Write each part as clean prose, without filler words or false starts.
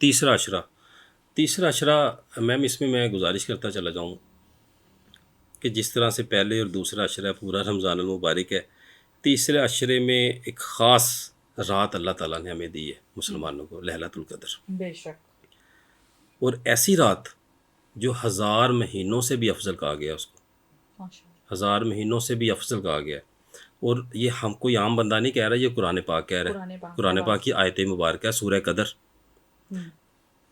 تیسرا عشرہ میم، اس میں گزارش کرتا چلا جاؤں کہ جس طرح سے پہلے اور دوسرا عشرہ پورا رمضان المبارک ہے، تیسرے عشرے میں ایک خاص رات اللہ تعالیٰ نے ہمیں دی ہے مسلمانوں کو، لیلۃ القدر۔ بے شک، اور ایسی رات جو 1000 مہینوں سے بھی افضل کہا گیا، اس کو ماشاء اللہ، 1000 مہینوں سے بھی افضل کہا گیا ہے۔ اور یہ ہم کوئی عام بندہ نہیں کہہ رہا، یہ قرآن پاک کہہ رہا قرآن ہے، پاک کا قرآن پاک واضح۔ کی آیت مبارکہ ہے، سورہ قدر۔ ہوں،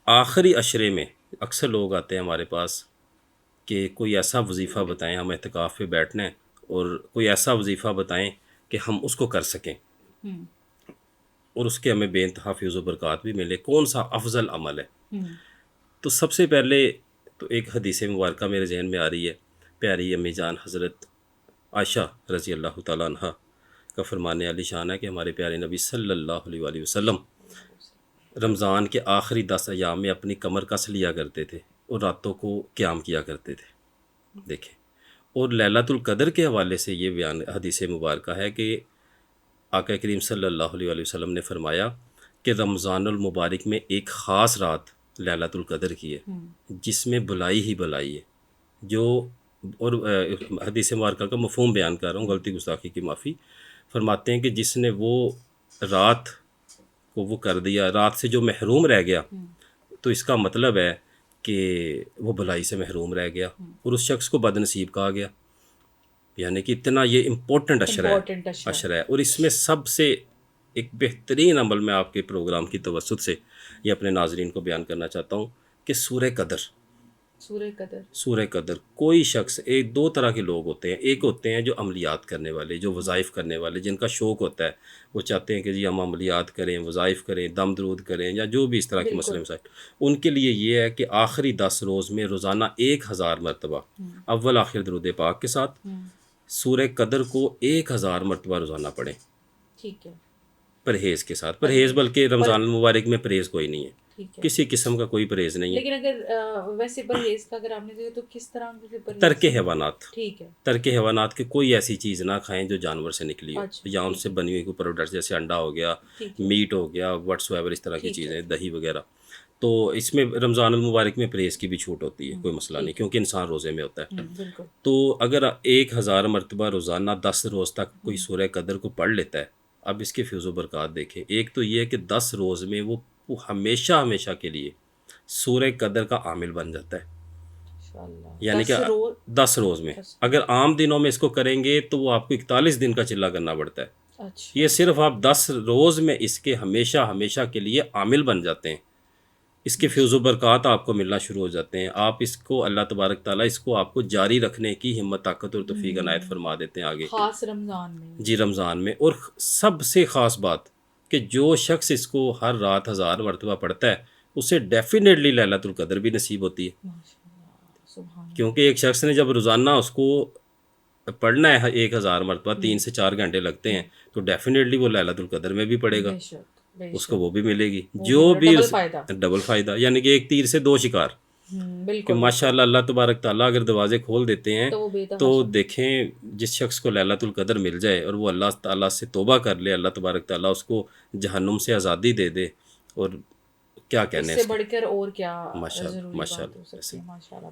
آخری عشرے میں اکثر لوگ آتے ہیں ہمارے پاس کہ کوئی ایسا وظیفہ بتائیں، ہم اعتکاف پہ بیٹھنا ہے، اور کوئی ایسا وظیفہ بتائیں کہ ہم اس کو کر سکیں ہوں، اور اس کے ہمیں بے انتہا فیض و برکات بھی ملے۔ کون سا افضل عمل ہے؟ ہوں، تو سب سے پہلے تو ایک حدیث مبارکہ میرے ذہن میں آ رہی ہے، پیاری امی جان حضرت عائشہ رضی اللہ تعالیٰ عنہ کا فرمانے علی شان ہے کہ ہمارے پیارے نبی صلی اللہ علیہ وآلہ وسلم رمضان کے آخری 10 ایام میں اپنی کمر کس لیا کرتے تھے اور راتوں کو قیام کیا کرتے تھے۔ دیکھیں، اور لیلۃ القدر کے حوالے سے یہ بیان حدیث مبارکہ ہے کہ آقا کریم صلی اللہ علیہ وآلہ وسلم نے فرمایا کہ رمضان المبارک میں ایک خاص رات لیلۃ القدر کی ہے جس میں بلائی ہی بلائی ہے، جو اور حدیث مبارکہ کا مفہوم بیان کر رہا ہوں، غلطی گستاخی کی معافی۔ فرماتے ہیں کہ جس نے وہ رات کو وہ کر دیا، رات سے جو محروم رہ گیا، تو اس کا مطلب ہے کہ وہ بلائی سے محروم رہ گیا اور اس شخص کو بد نصیب کہا گیا۔ یعنی کہ اتنا یہ امپورٹنٹ امپورٹنٹ عشرہ ہے، اور اس میں سب سے ایک بہترین عمل میں آپ کے پروگرام کی توسط سے یہ اپنے ناظرین کو بیان کرنا چاہتا ہوں کہ سورہ قدر، سورہ قدر، سورہ قدر کوئی شخص، ایک دو طرح کے لوگ ہوتے ہیں، ایک ہوتے ہیں جو عملیات کرنے والے، جو وظائف کرنے والے، جن کا شوق ہوتا ہے، وہ چاہتے ہیں کہ جی ہم عملیات کریں، وظائف کریں، دم درود کریں، یا جو بھی اس طرح کے مسئلے بالکل، مسائل۔ ان کے لیے یہ ہے کہ آخری 10 روز میں روزانہ 1000 مرتبہ اول آخر درود پاک کے ساتھ سورہ قدر کو 1000 مرتبہ روزانہ پڑھیں، ٹھیک ہے، پرہیز کے ساتھ۔ پرہیز بلکہ رمضان المبارک میں پرہیز کوئی نہیں ہے، ٹھیک ہے۔ کسی قسم کا کوئی پرہیز نہیں ہے۔ لیکن اگر ویسے پرہیز کا اگر آپ نے دیکھا تو کس طرح سے پرہیز؟ ترک حیوانات، ٹھیک ہے، ترک حیوانات کی کوئی ایسی چیز نہ کھائیں جو جانور سے نکلی ہو، اچھا، یا ان ٹھیک سے ہے، بنی ہوئی کوئی پروڈکٹ، جیسے انڈا ہو گیا، ٹھیک ہے، میٹ ہو گیا، وٹس ایور، اس طرح کی ٹھیک ہے، چیزیں، دہی وغیرہ۔ تو اس میں رمضان المبارک میں پرہیز کی بھی چھوٹ ہوتی ہے، کوئی مسئلہ نہیں، ٹھیک ہے، کیونکہ انسان روزے میں ہوتا ہے۔ بالکل، تو اگر 1000 مرتبہ روزانہ 10 روز تک کوئی سورہ قدر کو پڑھ لیتا ہے، اب اس کے فیض و برکات دیکھیں۔ ایک تو یہ ہے کہ 10 روز میں وہ ہمیشہ ہمیشہ کے لیے سورہ قدر کا عامل بن جاتا ہے، انشاءاللہ، یعنی کہ 10 روز، 10 روز میں 10 اگر عام دنوں میں اس کو کریں گے تو وہ آپ کو 41 دن کا چلہ کرنا پڑتا ہے۔ اچھا، یہ صرف آپ 10 روز میں اس کے ہمیشہ ہمیشہ کے لیے عامل بن جاتے ہیں، اس کے فیض و برکات آپ کو ملنا شروع ہو جاتے ہیں۔ آپ اس کو، اللہ تبارک تعالیٰ اس کو آپ کو جاری رکھنے کی ہمت، طاقت اور توفیق عنایت فرما دیتے ہیں آگے، خاص رمضان میں، جی رمضان میں۔ اور سب سے خاص بات کہ جو شخص اس کو ہر رات 1000 مرتبہ پڑھتا ہے، اسے ڈیفینیٹلی لیلۃ القدر بھی نصیب ہوتی ہے، ماشاءاللہ، سبحان اللہ، کیونکہ ایک شخص نے جب روزانہ اس کو پڑھنا ہے 1000 مرتبہ، 3 سے 4 گھنٹے لگتے ہیں، تو ڈیفینیٹلی وہ لیلۃ القدر میں بھی پڑھے گا، بے شک، بے اس کو شک، وہ بھی ملے گی، وہ جو میرا بھی ڈبل فائدہ، ڈبل فائدہ، یعنی کہ ایک تیر سے دو شکار، کہ بالکل، ماشاء بالکل، اللہ اللہ تبارک تعالیٰ اگر دروازے کھول دیتے ہیں تو وہ بے تو تحاشا، دیکھیں، جس شخص کو لیلۃ القدر مل جائے اور وہ اللہ تعالیٰ سے توبہ کر لے، اللہ تبارک تعالیٰ اس کو جہنم سے آزادی دے دے، اور کیا اس کہنے سے اس کے، بڑھ کر اور کیا ماشاء اللہ ضروری ماشاء بات ہو اللہ سکتی ایسے۔ ہے، ماشاء اللہ۔